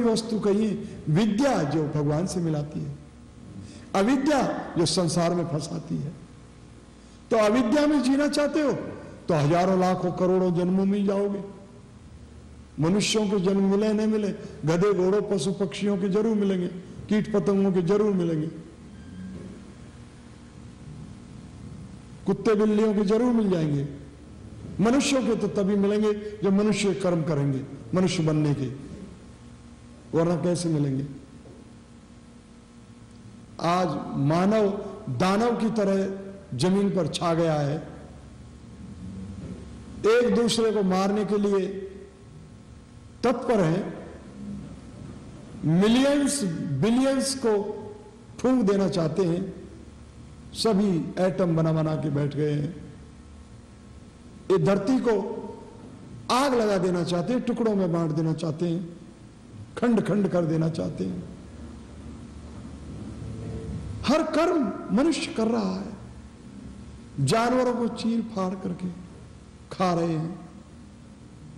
वस्तु कही विद्या जो भगवान से मिलाती है, अविद्या जो संसार में फंसाती है। तो अविद्या में जीना चाहते हो तो हजारों लाखों करोड़ों जन्मों में जाओगे। मनुष्यों के जन्म मिले नहीं मिले, गधे घोड़ों पशु पक्षियों के जरूर मिलेंगे, कीट पतंगों के जरूर मिलेंगे, कुत्ते बिल्लियों के जरूर मिल जाएंगे। मनुष्यों के तो तभी मिलेंगे जब मनुष्य कर्म करेंगे मनुष्य बनने के, वरना कैसे मिलेंगे। आज मानव दानव की तरह जमीन पर छा गया है, एक दूसरे को मारने के लिए तत्पर है, मिलियंस बिलियंस को फूंक देना चाहते हैं, सभी एटम बना बना के बैठ गए हैं। ये धरती को आग लगा देना चाहते हैं, टुकड़ों में बांट देना चाहते हैं, खंड खंड कर देना चाहते हैं। हर कर्म मनुष्य कर रहा है, जानवरों को चीर फाड़ करके खा रहे हैं,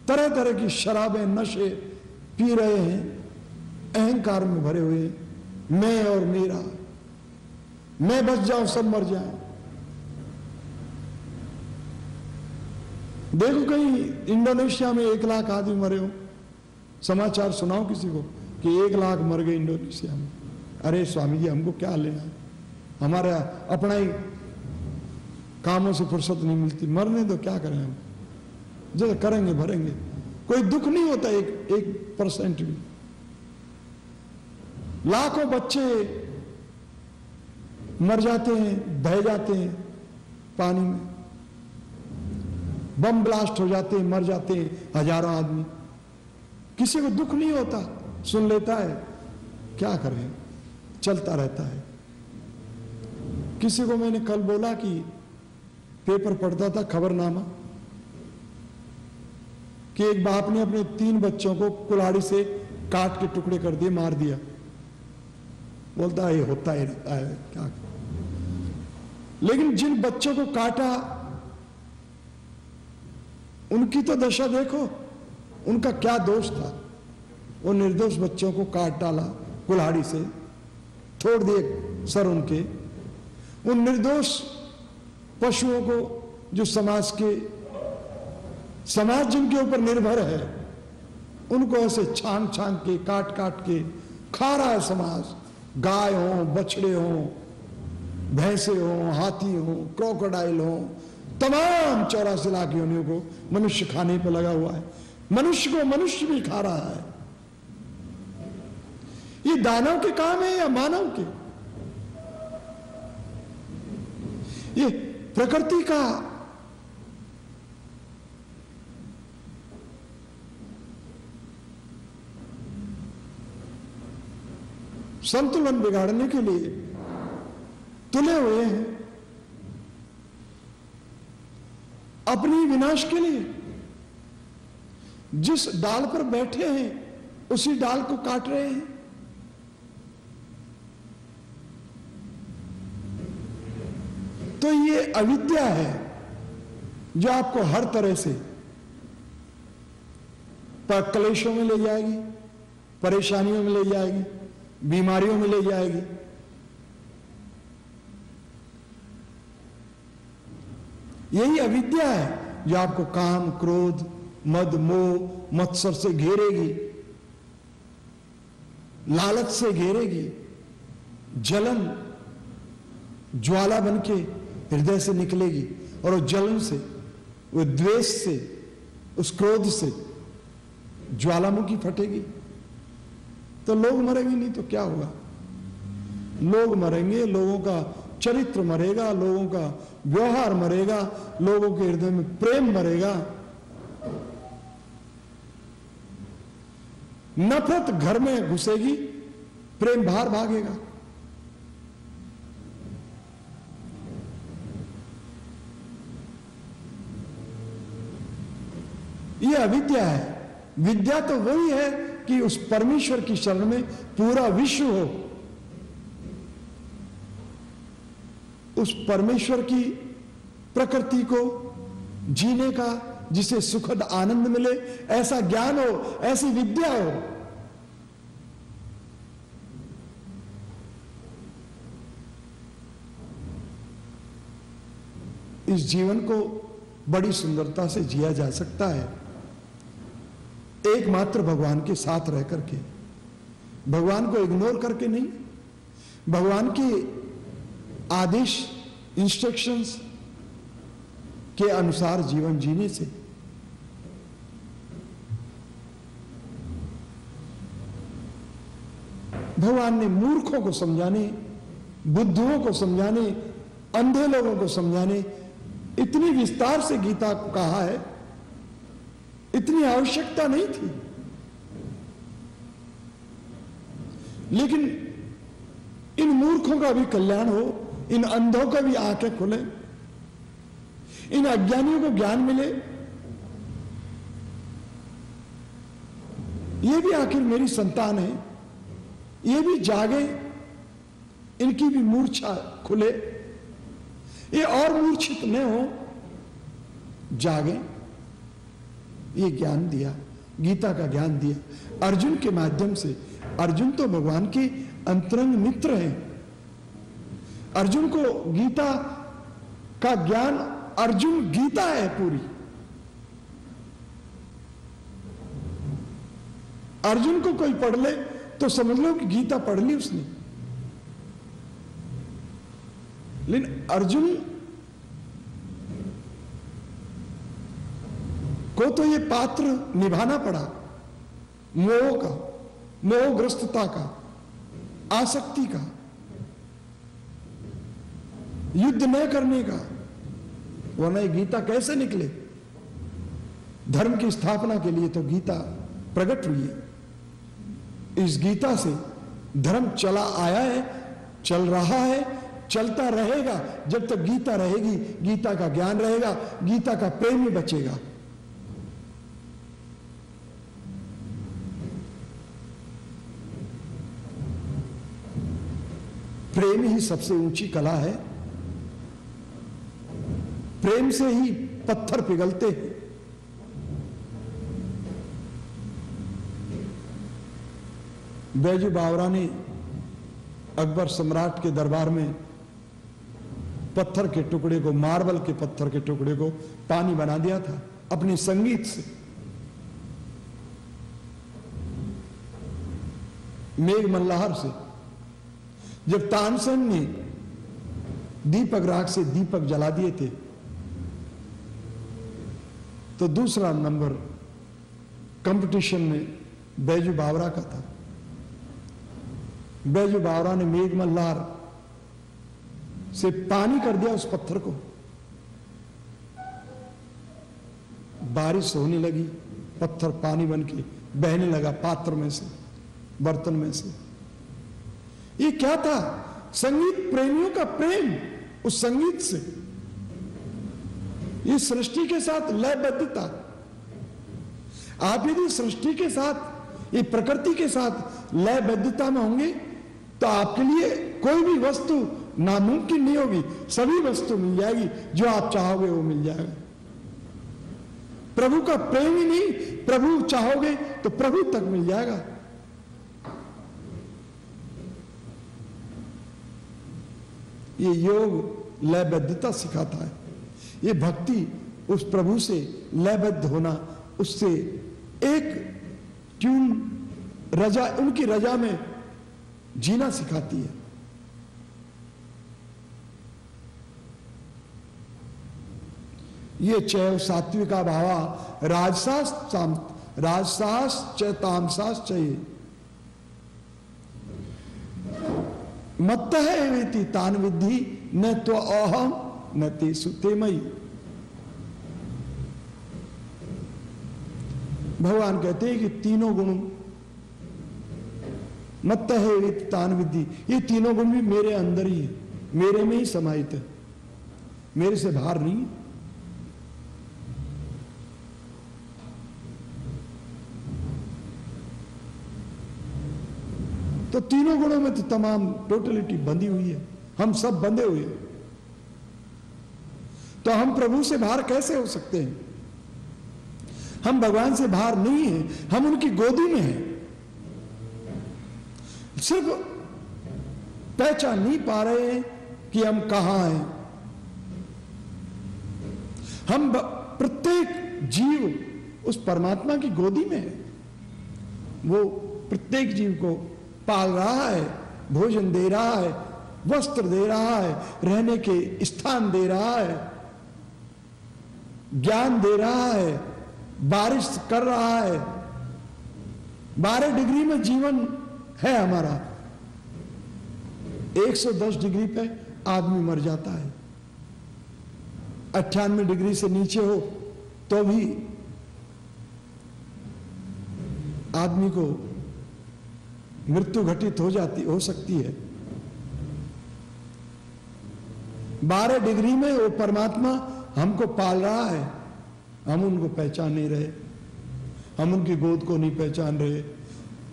तरह तरह की शराबें नशे पी रहे हैं, अहंकार में भरे हुए, मैं और मेरा, मैं बच जाऊं सब मर जाएं। देखो कहीं इंडोनेशिया में 1 लाख आदमी मरे हो, समाचार सुनाओ किसी को कि 1 लाख मर गए इंडोनेशिया में। अरे स्वामी जी हमको क्या लेना है, हमारा अपना ही कामों से फुर्सत नहीं मिलती, मरने दो, क्या करें हम, जो करेंगे भरेंगे, कोई दुख नहीं होता 1% भी। लाखों बच्चे मर जाते हैं, बह जाते हैं पानी में, बम ब्लास्ट हो जाते हैं, मर जाते हैं हजारों आदमी, किसी को दुख नहीं होता, सुन लेता है, क्या करें, चलता रहता है। किसी को मैंने कल बोला कि पेपर पढ़ता था खबरनामा कि एक बाप ने अपने 3 बच्चों को कुल्हाड़ी से काट के टुकड़े कर दिए, मार दिया। बोलता है ये होता ही रहता है, क्या करें। लेकिन जिन बच्चों को काटा उनकी तो दशा देखो, उनका क्या दोष था, वो निर्दोष बच्चों को काट डाला कुल्हाड़ी से, तोड़ दिए सर उनके। उन निर्दोष पशुओं को जो समाज जिनके ऊपर निर्भर है, उनको ऐसे छांग छांग के काट काट के खा रहा है समाज। गाय हो, बछड़े हो, भैंसे हो, हाथी हो, क्रोकोडाइल हो, तमाम 84 लाख योनियों को मनुष्य खाने पर लगा हुआ है। मनुष्य को मनुष्य भी खा रहा है। ये दानव के काम है या मानव के? ये प्रकृति का संतुलन बिगाड़ने के लिए तुले हुए हैं, अपनी विनाश के लिए। जिस डाल पर बैठे हैं उसी डाल को काट रहे हैं। तो ये अविद्या है जो आपको हर तरह से क्लेशों में ले जाएगी, परेशानियों में ले जाएगी, बीमारियों में ले जाएगी। यही अविद्या है जो आपको काम, क्रोध, मद, मोह, मत्सर से घेरेगी, लालच से घेरेगी, जलन ज्वाला बनके हृदय से निकलेगी, और उस जलन से, वो द्वेष से, उस क्रोध से ज्वालामुखी फटेगी। तो लोग मरेंगे नहीं तो क्या होगा? लोग मरेंगे, लोगों का चरित्र मरेगा, लोगों का व्यवहार मरेगा, लोगों के हृदय में प्रेम मरेगा, नफरत घर में घुसेगी, प्रेम बाहर भागेगा। यह अविद्या है। विद्या तो वही है कि उस परमेश्वर की शरण में पूरा विश्व हो, उस परमेश्वर की प्रकृति को जीने का, जिसे सुखद आनंद मिले, ऐसा ज्ञान हो, ऐसी विद्या हो। इस जीवन को बड़ी सुंदरता से जिया जा सकता है, एकमात्र भगवान के साथ रह करके, भगवान को इग्नोर करके नहीं, भगवान के आदेश इंस्ट्रक्शंस के अनुसार जीवन जीने से। भगवान ने मूर्खों को समझाने, बुद्धुओं को समझाने, अंधे लोगों को समझाने इतनी विस्तार से गीता को कहा है, इतनी आवश्यकता नहीं थी। लेकिन इन मूर्खों का भी कल्याण हो, इन अंधों का भी आंखें खुले, इन अज्ञानियों को ज्ञान मिले, ये भी आखिर मेरी संतान है, ये भी जागे, इनकी भी मूर्छा खुले, ये और मूर्छित न हो, जागे, ये ज्ञान दिया, गीता का ज्ञान दिया अर्जुन के माध्यम से। अर्जुन तो भगवान के अंतरंग मित्र हैं। अर्जुन को गीता का ज्ञान, अर्जुन गीता है पूरी। अर्जुन को कोई पढ़ ले तो समझ लो कि गीता पढ़ ली उसने। लेकिन अर्जुन को तो ये पात्र निभाना पड़ा, मोह का, मोहग्रस्तता का, आसक्ति का, युद्ध न करने का, वरना ये गीता कैसे निकले। धर्म की स्थापना के लिए तो गीता प्रकट हुई है। इस गीता से धर्म चला आया है, चल रहा है, चलता रहेगा। जब तक गीता रहेगी, गीता का ज्ञान रहेगा, गीता का प्रेम ही बचेगा। प्रेम ही सबसे ऊंची कला है। प्रेम से ही पत्थर पिघलते हैं। बैजू बावरा ने अकबर सम्राट के दरबार में पत्थर के टुकड़े को, मार्बल के पत्थर के टुकड़े को पानी बना दिया था अपने संगीत से। मेघ मल्लाहर से जब तानसेन ने दीपक राग से दीपक जला दिए थे, तो दूसरा नंबर कंपटीशन में बैजू बावरा का था। बैजू बावरा ने मेघ मल्हार से पानी कर दिया उस पत्थर को। बारिश होने लगी, पत्थर पानी बन के बहने लगा पात्र में से, बर्तन में से। ये क्या था? संगीत प्रेमियों का प्रेम उस संगीत से। ये सृष्टि के साथ लयबद्धता। आप यदि सृष्टि के साथ, ये प्रकृति के साथ लयबद्धता में होंगे तो आपके लिए कोई भी वस्तु नामुमकिन नहीं होगी। सभी वस्तु मिल जाएगी, जो आप चाहोगे वो मिल जाएगा। प्रभु का प्रेम ही नहीं, प्रभु चाहोगे तो प्रभु तक मिल जाएगा। ये योग लयबद्धता सिखाता है। ये भक्ति उस प्रभु से लयबद्ध होना, उससे एक ट्यून रजा, उनकी रजा में जीना सिखाती है। ये चैव सात्विका भावा राजसास च तामसास चाहिए मत्त है वेति तान विद्धि न तो अहम न ते सुते मई। भगवान कहते हैं कि तीनों गुण मत्त है वेति तान विद्धि, ये तीनों गुण भी मेरे अंदर ही है, मेरे में ही समाहित है, मेरे से बाहर नहीं है। तो तीनों गुणों में तो तमाम टोटलिटी बंधी हुई है, हम सब बंधे हुए हैं। तो हम प्रभु से बाहर कैसे हो सकते हैं? हम भगवान से बाहर नहीं हैं, हम उनकी गोदी में हैं। सिर्फ पहचान नहीं पा रहे हैं कि हम कहां हैं। प्रत्येक जीव उस परमात्मा की गोदी में है। वो प्रत्येक जीव को पाल रहा है, भोजन दे रहा है, वस्त्र दे रहा है, रहने के स्थान दे रहा है, ज्ञान दे रहा है, बारिश कर रहा है। 12 डिग्री में जीवन है हमारा। 110 डिग्री पे आदमी मर जाता है। 98 डिग्री से नीचे हो तो भी आदमी को मृत्यु घटित हो सकती है। 12 डिग्री में वो परमात्मा हमको पाल रहा है। हम उनको पहचान नहीं रहे, हम उनकी गोद को नहीं पहचान रहे।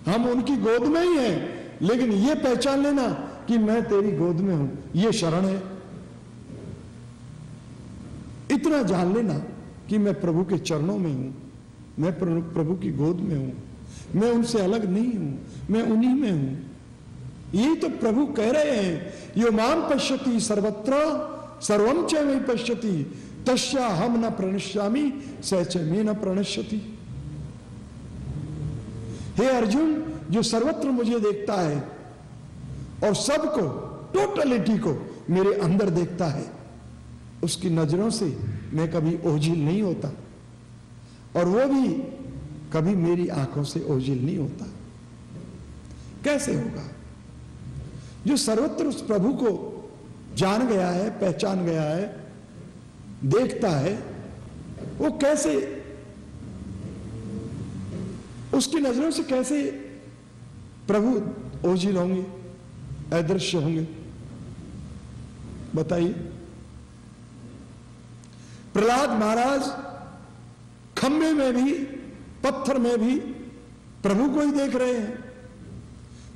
हम उनकी गोद में ही हैं, लेकिन ये पहचान लेना कि मैं तेरी गोद में हूं, ये शरण है। इतना जान लेना कि मैं प्रभु के चरणों में हूं, मैं प्रभु की गोद में हूं, मैं उनसे अलग नहीं हूं, मैं उन्हीं में हूं। यही तो प्रभु कह रहे हैं, यो माम पश्यति सर्वत्र सर्वम च मयि पश्यति तस्या हम न प्रणश्यामि स च मे न प्रणश्यति। हे अर्जुन, जो सर्वत्र मुझे देखता है और सबको, टोटलिटी को मेरे अंदर देखता है, उसकी नजरों से मैं कभी ओझिल नहीं होता, और वो भी कभी मेरी आंखों से ओझिल नहीं होता। कैसे होगा? जो सर्वत्र उस प्रभु को जान गया है, पहचान गया है, देखता है, वो कैसे, उसकी नजरों से कैसे प्रभु ओझिल होंगे, अदृश्य होंगे? बताइए। प्रहलाद महाराज खंबे में भी, पत्थर में भी प्रभु को ही देख रहे हैं,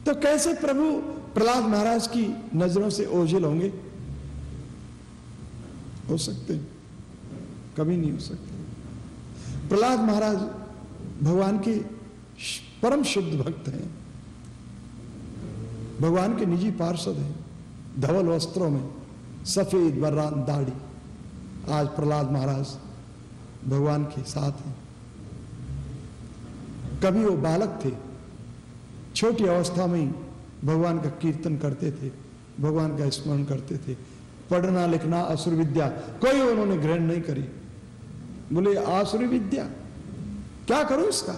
तो कैसे प्रभु प्रहलाद महाराज की नजरों से ओझिल होंगे? हो सकते? कभी नहीं हो सकते। प्रहलाद महाराज भगवान के परम शुद्ध भक्त हैं, भगवान के निजी पार्षद हैं, धवल वस्त्रों में, सफेद बर्रान दाढ़ी। आज प्रहलाद महाराज भगवान के साथ हैं। कभी वो बालक थे, छोटी अवस्था में ही भगवान का कीर्तन करते थे, भगवान का स्मरण करते थे। पढ़ना लिखना असुर विद्या कोई उन्होंने ग्रहण नहीं करी। बोले आसुर विद्या क्या करूं इसका?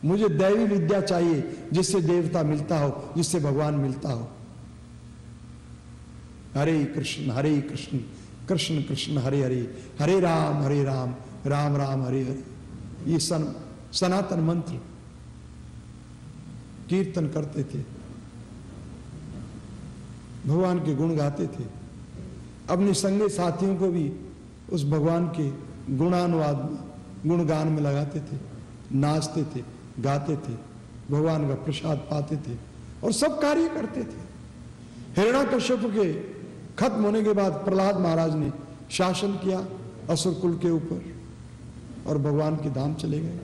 मुझे दैवी विद्या चाहिए, जिससे देवता मिलता हो, जिससे भगवान मिलता हो। हरे कृष्ण कृष्ण कृष्ण हरे हरे, हरे राम राम राम हरे हरे। ये सनातन मंत्र कीर्तन करते थे, भगवान के गुण गाते थे। अपने संगे साथियों को भी उस भगवान के गुणानुवाद में, गुणगान में लगाते थे, नाचते थे, गाते थे, भगवान का प्रसाद पाते थे और सब कार्य करते थे। हिरण्यकश्यप के खत्म होने के बाद प्रहलाद महाराज ने शासन किया असुर कुल के ऊपर और भगवान के धाम चले गए।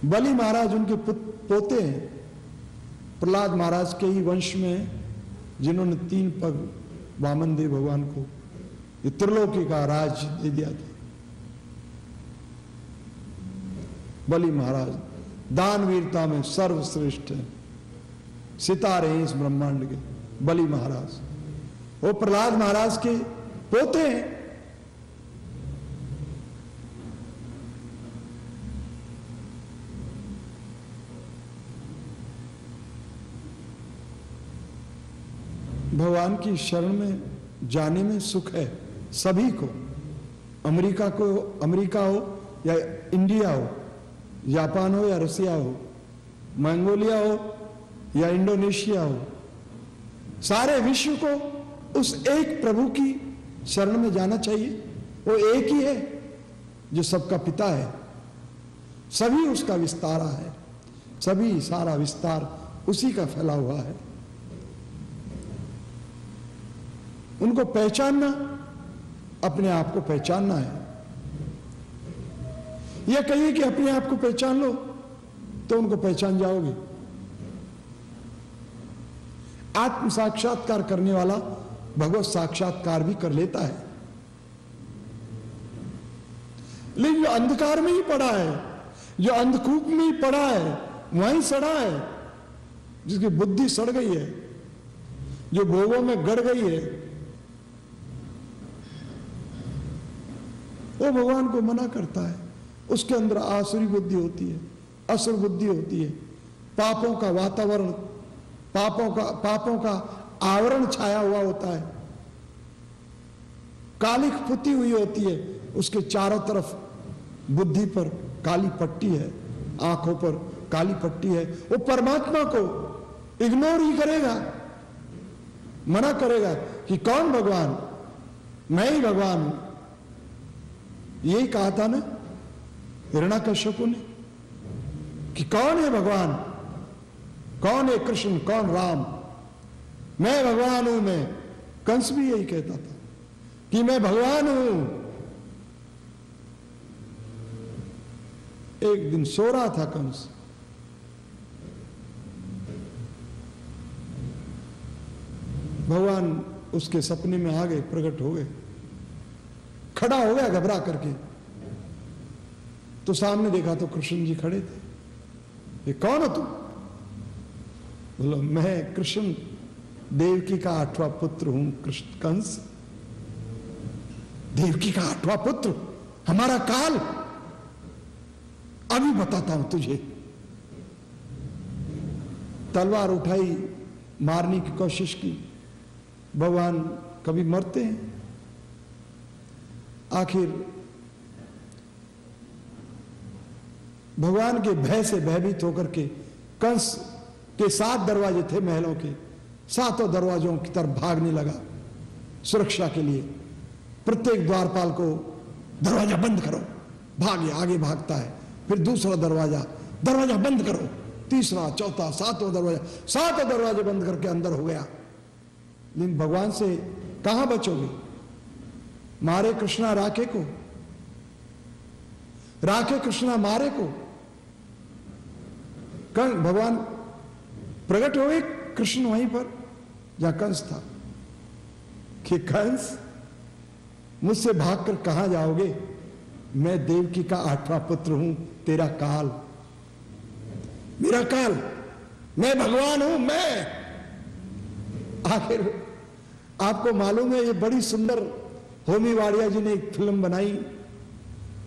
बलि महाराज उनके पोते हैं, प्रहलाद महाराज के ही वंश में, जिन्होंने 3 पग वामन देव भगवान को ये त्रिलोकी का राज दे दिया था। बलि महाराज दान वीरता में सर्वश्रेष्ठ है, सितारे इस ब्रह्मांड के बलि महाराज। वो प्रहलाद महाराज के पोते हैं। भगवान की शरण में जाने में सुख है सभी को। अमेरिका हो या इंडिया हो, जापान हो या रसिया हो, मंगोलिया हो या इंडोनेशिया हो, सारे विश्व को उस एक प्रभु की शरण में जाना चाहिए। वो एक ही है जो सबका पिता है, सभी उसका विस्तारा है, सभी सारा विस्तार उसी का फैला हुआ है। उनको पहचानना, अपने आप को पहचानना है। यह कहिए कि अपने आप को पहचान लो तो उनको पहचान जाओगे। आत्म साक्षात्कार करने वाला भगवत साक्षात्कार भी कर लेता है। लेकिन जो अंधकार में ही पड़ा है, जो अंधकूप में ही पड़ा है, वहीं सड़ा है, जिसकी बुद्धि सड़ गई है, जो भोगों में गड़ गई है, वो भगवान को मना करता है। उसके अंदर आसुरी बुद्धि होती है, असुर बुद्धि होती है, पापों का वातावरण, पापों का आवरण छाया हुआ होता है, कालिक पुती हुई होती है, उसके चारों तरफ बुद्धि पर काली पट्टी है, आंखों पर काली पट्टी है। वो परमात्मा को इग्नोर ही करेगा, मना करेगा कि कौन भगवान, मैं ही भगवान हूं। यही कहा था ना हिरण्याकश्यप ने कि कौन है भगवान, कौन है कृष्ण, कौन राम, मैं भगवान हूं। मैं, कंस भी यही कहता था कि मैं भगवान हूं। एक दिन सो रहा था कंस, भगवान उसके सपने में आ गए, प्रकट हो गए, खड़ा हो गया घबरा करके। तो सामने देखा तो कृष्ण जी खड़े थे। ये कौन हो तुम? बोलो मैं कृष्ण देवकी का 8वां पुत्र हूं, कृष्ण कंस, देवकी का 8वां पुत्र, हमारा काल, अभी बताता हूं तुझे। तलवार उठाई, मारने की कोशिश की। भगवान कभी मरते हैं? आखिर भगवान के भय से भयभीत होकर के कंस के 7 दरवाजे थे महलों के, 7 दरवाजों की तरफ भागने लगा सुरक्षा के लिए। प्रत्येक द्वारपाल को दरवाजा बंद करो, भागे, आगे भागता है। फिर दूसरा दरवाजा, दरवाजा बंद करो, तीसरा, चौथा, 7वां दरवाजा, 7 दरवाजे बंद करके अंदर हो गया। लेकिन भगवान से कहां बचोगे? मारे कृष्णा राखे को, राखे कृष्णा मारे को। भगवान प्रकट हो गए कृष्ण वहीं पर जहां कंस था कि कंस मुझसे भागकर कहां जाओगे? मैं देवकी का 8वां पुत्र हूं, तेरा काल, मेरा काल, मैं भगवान हूं। मैं आखिर आपको मालूम है, ये बड़ी सुंदर होमी वाडिया जी ने एक फिल्म बनाई,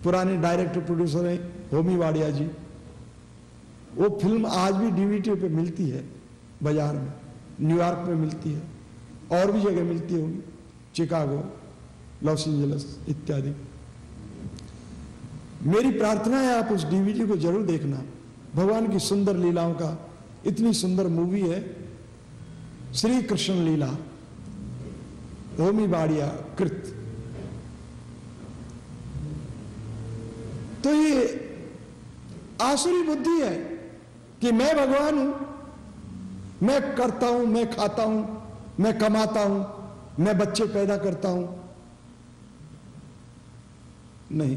पुराने डायरेक्टर प्रोड्यूसर हैं होमी वाडिया जी। वो फिल्म आज भी डीवीडी पे मिलती है बाजार में, न्यूयॉर्क में मिलती है, और भी जगह मिलती होगी, चिकागो, लॉस एंजलिस इत्यादि। मेरी प्रार्थना है आप उस डीवीडी को जरूर देखना। भगवान की सुंदर लीलाओं का, इतनी सुंदर मूवी है श्री कृष्ण लीला, होमी वाडिया कृत। तो ये आसुरी बुद्धि है कि मैं भगवान हूं, मैं करता हूं, मैं खाता हूं, मैं कमाता हूं, मैं बच्चे पैदा करता हूं। नहीं,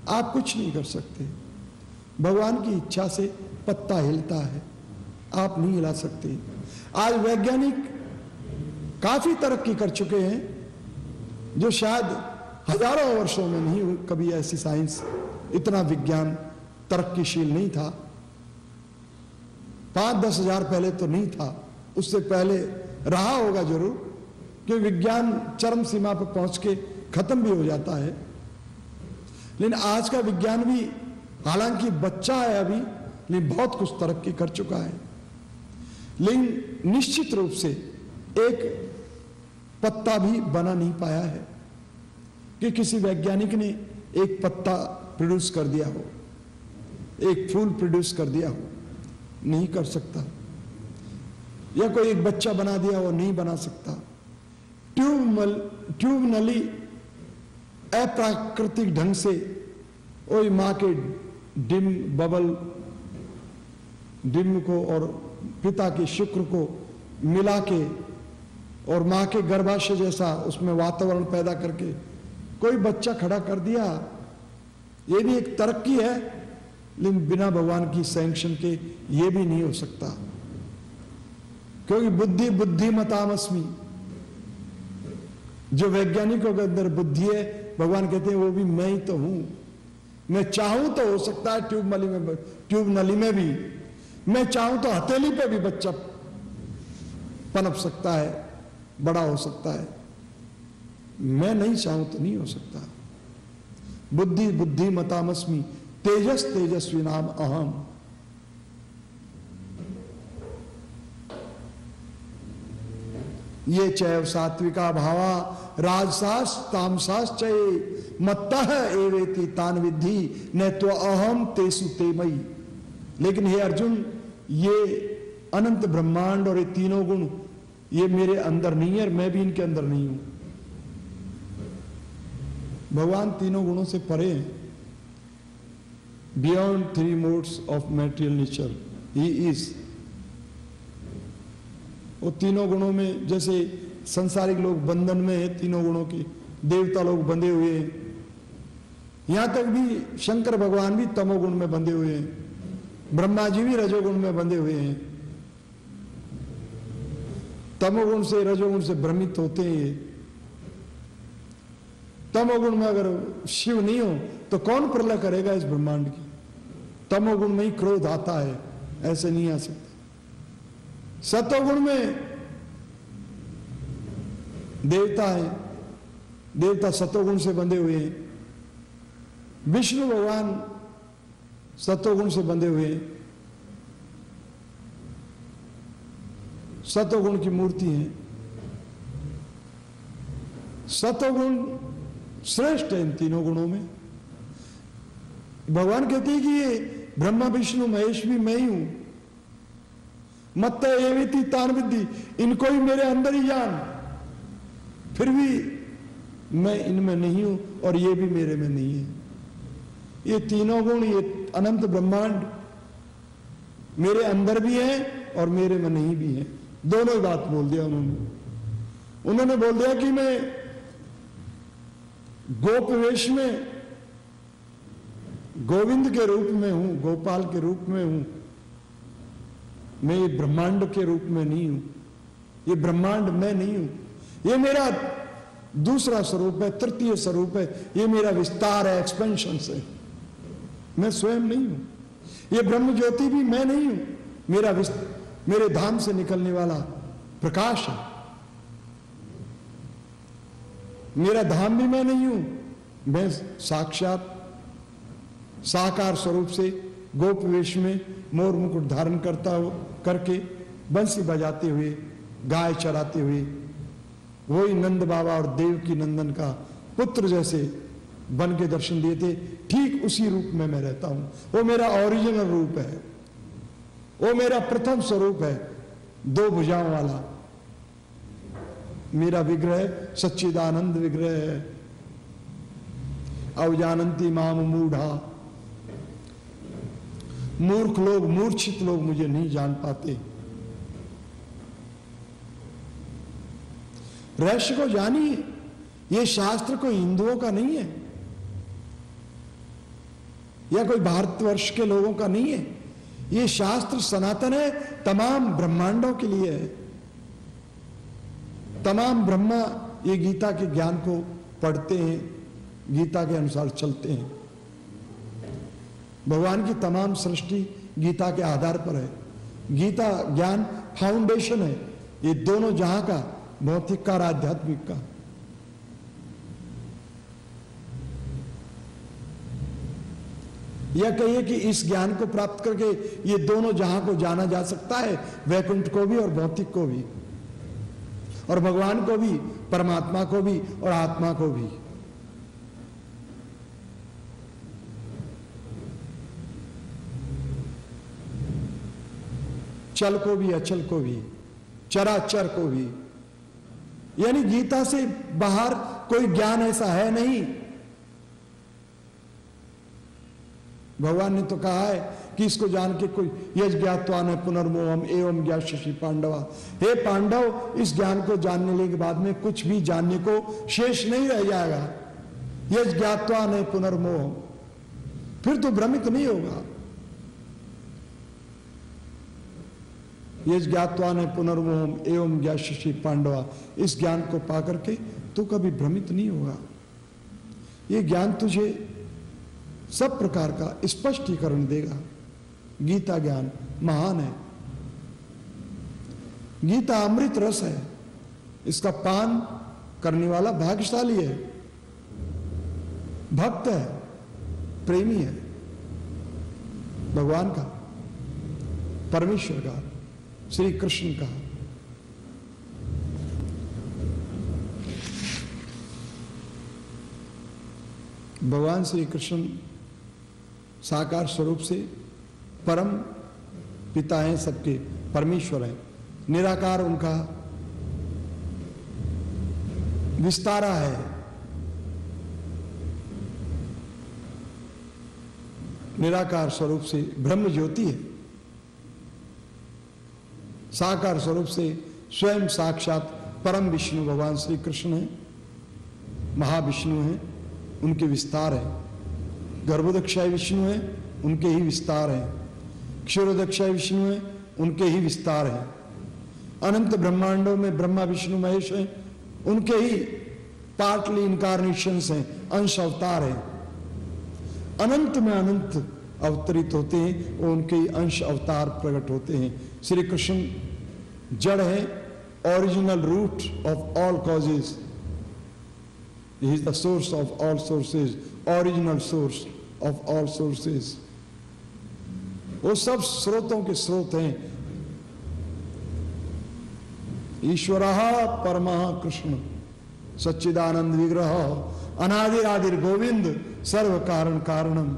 आप कुछ नहीं कर सकते। भगवान की इच्छा से पत्ता हिलता है, आप नहीं हिला सकते। आज वैज्ञानिक काफी तरक्की कर चुके हैं, जो शायद हजारों वर्षों में नहीं हुई कभी ऐसी साइंस, इतना विज्ञान तरक्कीशील नहीं था। 5-10 हजार पहले तो नहीं था, उससे पहले रहा होगा जरूर, कि विज्ञान चरम सीमा पर पहुंच के खत्म भी हो जाता है। लेकिन आज का विज्ञान भी हालांकि बच्चा है अभी, लेकिन बहुत कुछ तरक्की कर चुका है। लेकिन निश्चित रूप से एक पत्ता भी बना नहीं पाया है कि किसी वैज्ञानिक ने एक पत्ता प्रोड्यूस कर दिया हो, एक फूल प्रोड्यूस कर दिया हो, नहीं कर सकता। या कोई एक बच्चा बना दिया हो, नहीं बना सकता। ट्यूब नली अप्राकृतिक ढंग से वही मां के डिम्ब को और पिता के शुक्र को मिला के और मां के गर्भाशय जैसा उसमें वातावरण पैदा करके कोई बच्चा खड़ा कर दिया। ये भी एक तरक्की है, लेकिन बिना भगवान की सैंक्शन के ये भी नहीं हो सकता, क्योंकि बुद्धि बुद्धिमतामस्मि, जो वैज्ञानिकों के अंदर बुद्धि है, भगवान कहते हैं वो भी मैं ही तो हूं। मैं चाहूं तो हो सकता है ट्यूब नली में भी, मैं चाहूं तो हथेली पे भी बच्चा पनप सकता है, बड़ा हो सकता है। मैं नहीं चाहूं तो नहीं हो सकता। बुद्धि बुद्धि मतामस्मि तेजस तेजस्वी नाम अहम। ये चैव सात्विका भावा राजसास तामसास चये मत्तः एवेति तान विद्धि न तो अहम तेसु तेमयी। लेकिन हे अर्जुन, ये अनंत ब्रह्मांड और ये तीनों गुण ये मेरे अंदर नहीं है और मैं भी इनके अंदर नहीं हूं। भगवान तीनों गुणों से परे हैं। Beyond 3 modes of material nature he is. वो तीनों गुणों में, जैसे संसारिक लोग बंधन में है तीनों गुणों के, देवता लोग बंधे हुए हैं, यहां तक भी शंकर भगवान भी तमोगुण में बंधे हुए हैं, ब्रह्मा जी भी रजोगुण में बंधे हुए हैं। तमोगुण से रजोगुण से भ्रमित होते हैं। तमोगुण में अगर शिव नहीं हो तो कौन प्रलय करेगा इस ब्रह्मांड की? तमोगुण में ही क्रोध आता है, ऐसे नहीं आ सकता। सतोगुण में देवता है, देवता सतोगुण से बंधे हुए हैं। विष्णु भगवान सतोगुण से बंधे हुए हैं, सतोगुण की मूर्ति है। सतोगुण श्रेष्ठ है इन तीनों गुणों में। भगवान कहते हैं कि ये ब्रह्मा विष्णु महेश भी मैं ही हूं। मत्त एवेति तान विद्धि, इनको ही मेरे अंदर ही जान, फिर भी मैं इनमें नहीं हूं और ये भी मेरे में नहीं है। ये तीनों गुण, ये अनंत ब्रह्मांड मेरे अंदर भी है और मेरे में नहीं भी है। दोनों ही बात बोल दिया उन्होंने बोल दिया कि मैं गोप वेश में गोविंद के रूप में हूं, गोपाल के रूप में हूं, मैं ये ब्रह्मांड के रूप में नहीं हूं। ये ब्रह्मांड मैं नहीं हूं, ये मेरा दूसरा स्वरूप है, तृतीय स्वरूप है, ये मेरा विस्तार है, एक्सपेंशन है। मैं स्वयं नहीं हूं। ये ब्रह्म ज्योति भी मैं नहीं हूं, मेरे धाम से निकलने वाला प्रकाश है। मेरा धाम भी मैं नहीं हूं, मैं साक्षात साकार स्वरूप से गोप वेश में मोर मुकुट धारण करके बंसी बजाते हुए, गाय चराते हुए, वही नंद बाबा और देवकी नंदन का पुत्र जैसे बन के दर्शन दिए थे, ठीक उसी रूप में मैं रहता हूं। वो मेरा ओरिजिनल रूप है, वो मेरा प्रथम स्वरूप है, 2 भुजाओं वाला मेरा विग्रह सच्चिदानंद विग्रह है। अवजानंती माम मूढ़ा, मूर्ख लोग, मूर्छित लोग मुझे नहीं जान पाते। रहस्य को जानिए, ये शास्त्र कोई हिंदुओं का नहीं है या कोई भारतवर्ष के लोगों का नहीं है। ये शास्त्र सनातन है, तमाम ब्रह्मांडों के लिए है। तमाम ब्रह्मा ये गीता के ज्ञान को पढ़ते हैं, गीता के अनुसार चलते हैं। भगवान की तमाम सृष्टि गीता के आधार पर है। गीता ज्ञान फाउंडेशन है, ये दोनों जहां का, भौतिक का और आध्यात्मिक का। यह कहिए कि इस ज्ञान को प्राप्त करके ये दोनों जहां को जाना जा सकता है, वैकुंठ को भी और भौतिक को भी, और भगवान को भी, परमात्मा को भी और आत्मा को भी। चल को भी, अचल को भी, चराचर को भी। यानी गीता से बाहर कोई ज्ञान ऐसा है नहीं। भगवान ने तो कहा है कि इसको जान के कोई यज ज्ञात्वान पुनर्मोहम एवं ज्ञास्यसि पांडवा। हे पांडव, इस ज्ञान को जानने के बाद में कुछ भी जानने को शेष नहीं रह जाएगा। यज ज्ञात्वान पुनर्मोहम, फिर तो भ्रमित नहीं होगा। यज ज्ञात्वान पुनर्मोहम एवं ज्ञास्यसि पांडवा, इस ज्ञान को पाकर के तू कभी भ्रमित नहीं होगा। ये ज्ञान तुझे सब प्रकार का स्पष्टीकरण देगा। गीता ज्ञान महान है। गीता अमृत रस है। इसका पान करने वाला भाग्यशाली है, भक्त है, प्रेमी है भगवान का, परमेश्वर का, श्री कृष्ण का। भगवान श्री कृष्ण साकार स्वरूप से परम पिता हैं, सबके परमेश्वर हैं। निराकार उनका विस्तारा है। निराकार स्वरूप से ब्रह्म ज्योति है। साकार स्वरूप से स्वयं साक्षात परम विष्णु भगवान श्री कृष्ण है, महाविष्णु हैं, उनके विस्तार है। गर्भोदक्षाय विष्णु है, उनके ही विस्तार है। क्षीरोदक्षाय विष्णु है, उनके ही विस्तार है। अनंत ब्रह्मांडों में ब्रह्मा विष्णु महेश हैं, उनके ही पार्टली इनकारनेशंस हैं, अंश अवतार हैं। अनंत में अनंत अवतरित होते हैं, वो उनके ही अंश अवतार प्रकट होते हैं। श्री कृष्ण जड़ है, original root of all causes. He is the source of all sources, original source of all sources. वो सब स्रोतों के स्रोत हैं। ईश्वरः परमः कृष्ण सच्चिदानंद विग्रह अनादिरादिर गोविंद सर्व कारण कारणम।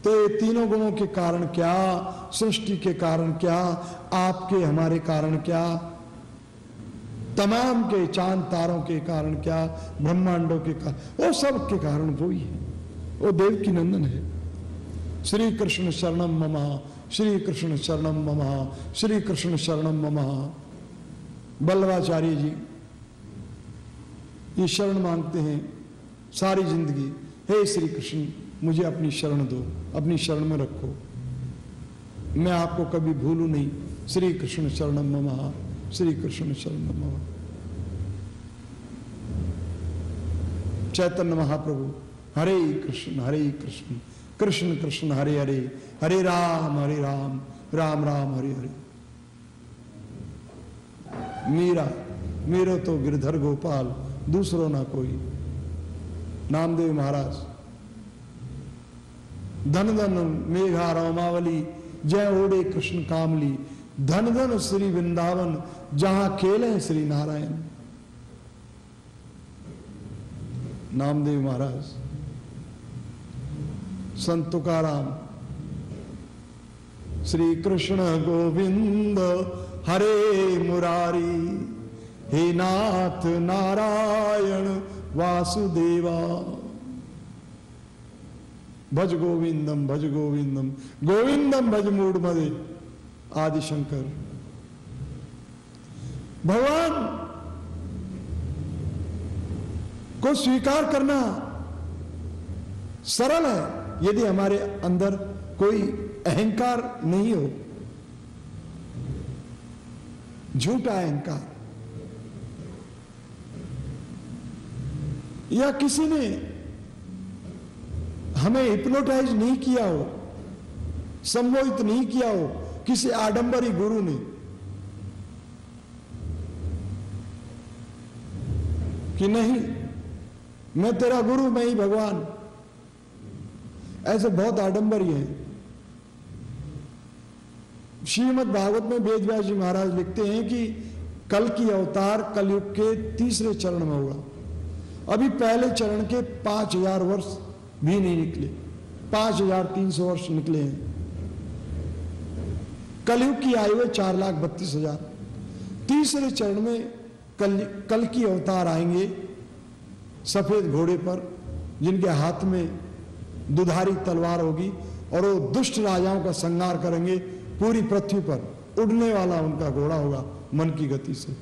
तो ये तीनों गुणों के कारण क्या, सृष्टि के कारण क्या, आपके हमारे कारण क्या, तमाम के चांद तारों के कारण क्या, ब्रह्मांडों के कारण, वो सब के कारण वो ही है। वो देवकी नंदन है। श्री कृष्ण शरणम मम, श्री कृष्ण शरणम मम, श्री कृष्ण शरणम मम। बल्लभाचार्य जी ये शरण मांगते हैं सारी जिंदगी। हे श्री कृष्ण, मुझे अपनी शरण दो, अपनी शरण में रखो, मैं आपको कभी भूलूं नहीं। श्री कृष्ण शरणम मम, श्री कृष्ण शरणम मम। चैतन्य महाप्रभु हरे कृष्ण कृष्ण कृष्ण हरे हरे, हरे राम राम राम हरे हरे। मीरा मेरो तो गिरधर गोपाल, दूसरो ना कोई। नामदेव महाराज धन धन मेघा रोमावली, जय ओडे कृष्ण कामली। धन धन श्री वृंदावन, जहां खेले श्री नारायण। नामदेव महाराज, संत तुकाराम, श्री कृष्ण गोविंद हरे मुरारी, हे नाथ नारायण वासुदेवा। भज गोविंदम गोविंदम भज मूढ़ मदे आदि शंकर। भगवान को स्वीकार करना सरल है यदि हमारे अंदर कोई अहंकार नहीं हो, झूठा अहंकार, या किसी ने हमें हिप्नोटाइज नहीं किया हो, सम्मोहित नहीं किया हो, किसी आडंबरी गुरु ने कि नहीं मैं तेरा गुरु, मैं ही भगवान। ऐसे बहुत आडंबरी हैं। श्रीमद् भागवत में वेद व्यास जी महाराज लिखते हैं कि कल की अवतार कलयुग के तीसरे चरण में होगा। अभी पहले चरण के 5000 वर्ष भी नहीं निकले, 5300 वर्ष निकले हैं। कलयुग की आयु है 4,32,000। तीसरे चरण में कल की अवतार आएंगे सफेद घोड़े पर, जिनके हाथ में दुधारी तलवार होगी, और वो दुष्ट राजाओं का संहार करेंगे। पूरी पृथ्वी पर उड़ने वाला उनका घोड़ा होगा मन की गति से।